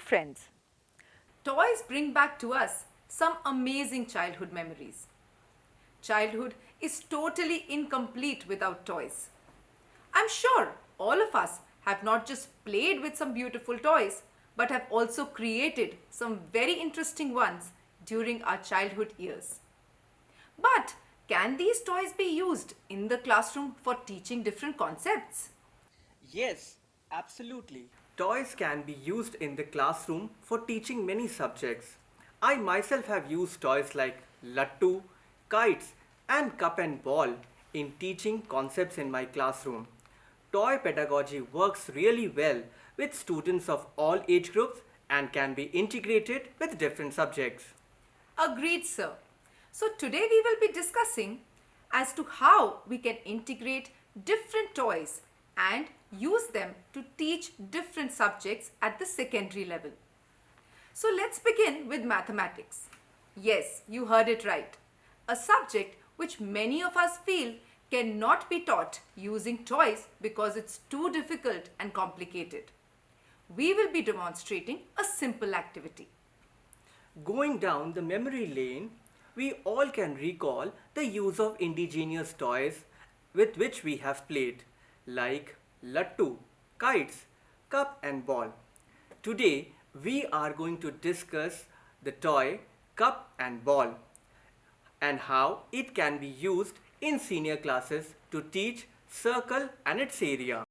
friends. Toys bring back to us some amazing childhood memories. Childhood is totally incomplete without toys. I'm sure all of us have not just played with some beautiful toys, but have also created some very interesting ones during our childhood years. But can these toys be used in the classroom for teaching different concepts? Yes, absolutely. Toys can be used in the classroom for teaching many subjects. I myself have used toys like lattu, kites, and cup and ball in teaching concepts in my classroom. Toy pedagogy works really well with students of all age groups and can be integrated with different subjects. Agreed, sir. So today we will be discussing as to how we can integrate different toys and use them to teach different subjects at the secondary level. So let's begin with mathematics. Yes, you heard it right. A subject which many of us feel cannot be taught using toys because it's too difficult and complicated. We will be demonstrating a simple activity. Going down the memory lane, we all can recall the use of indigenous toys with which we have played, like lattu, kites, cup and ball. Today, we are going to discuss the toy cup and ball and how it can be used in senior classes to teach circle and its area.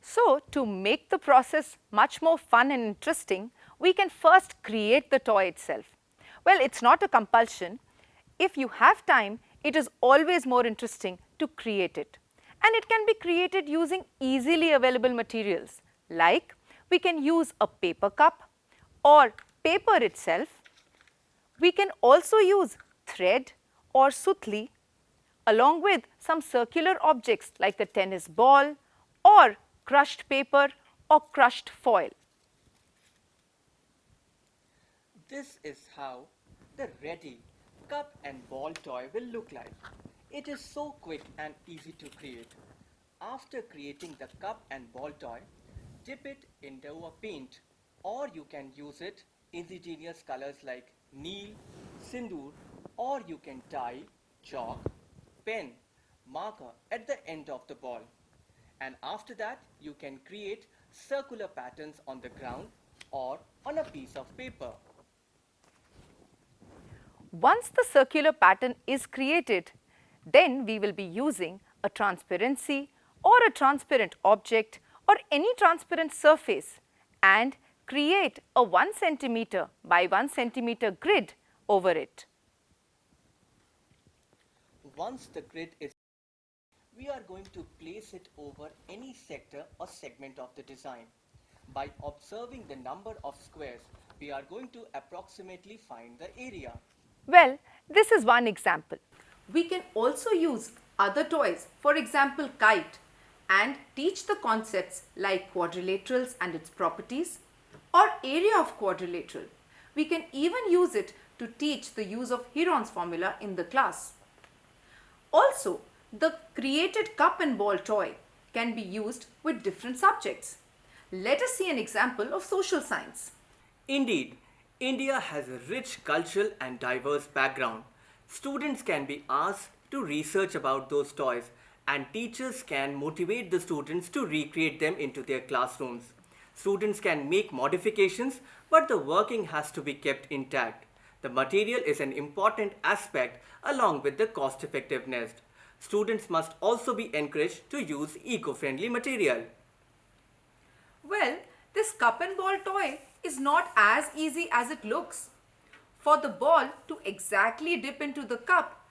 So, to make the process much more fun and interesting, we can first create the toy itself. Well, it's not a compulsion. If you have time, it is always more interesting to create it. And it can be created using easily available materials like we can use a paper cup or paper itself. We can also use thread or sutli along with some circular objects like a tennis ball or crushed paper or crushed foil. This is how the ready cup and ball toy will look like. It is so quick and easy to create. After creating the cup and ball toy, dip it into a paint or you can use it indigenous colors like neil, sindoor or you can dye chalk, pen, marker at the end of the ball. And after that you can create circular patterns on the ground or on a piece of paper. Once the circular pattern is created, then we will be using a transparency or a transparent object or any transparent surface and create a 1 centimeter by 1 centimeter grid over it. Once the grid is, we are going to place it over any sector or segment of the design. By observing the number of squares, we are going to approximately find the area. Well, this is one example. We can also use other toys, for example kite, and teach the concepts like quadrilaterals and its properties or area of quadrilateral. We can even use it to teach the use of Heron's formula in the class. Also, the created cup and ball toy can be used with different subjects. Let us see an example of social science. Indeed, India has a rich cultural and diverse background. Students can be asked to research about those toys and teachers can motivate the students to recreate them into their classrooms. Students can make modifications, but the working has to be kept intact. The material is an important aspect along with the cost effectiveness. Students must also be encouraged to use eco-friendly material. Well, this cup and ball toy is not as easy as it looks. For the ball to exactly dip into the cup,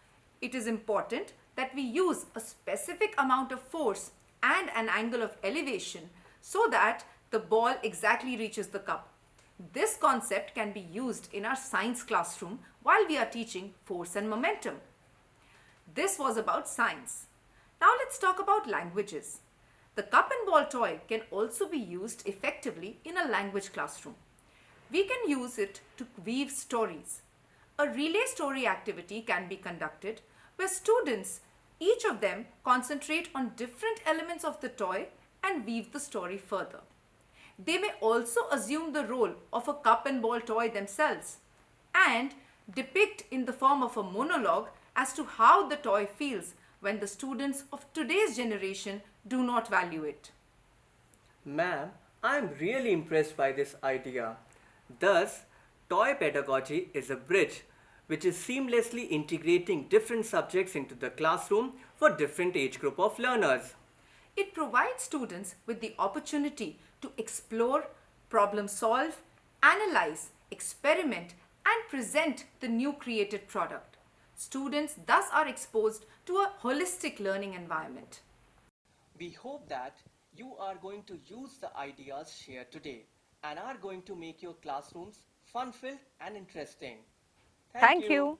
it is important that we use a specific amount of force and an angle of elevation so that the ball exactly reaches the cup. This concept can be used in our science classroom while we are teaching force and momentum. This was about science. Now let's talk about languages. The cup and ball toy can also be used effectively in a language classroom. We can use it to weave stories. A relay story activity can be conducted where students, each of them, concentrate on different elements of the toy and weave the story further. They may also assume the role of a cup and ball toy themselves and depict in the form of a monologue as to how the toy feels when the students of today's generation do not value it. Ma'am, I am really impressed by this idea. Thus, toy pedagogy is a bridge which is seamlessly integrating different subjects into the classroom for different age group of learners. It provides students with the opportunity to explore, problem solve, analyze, experiment, and present the new created product. Students thus are exposed to a holistic learning environment. We hope that you are going to use the ideas shared today and are going to make your classrooms fun-filled and interesting. Thank you.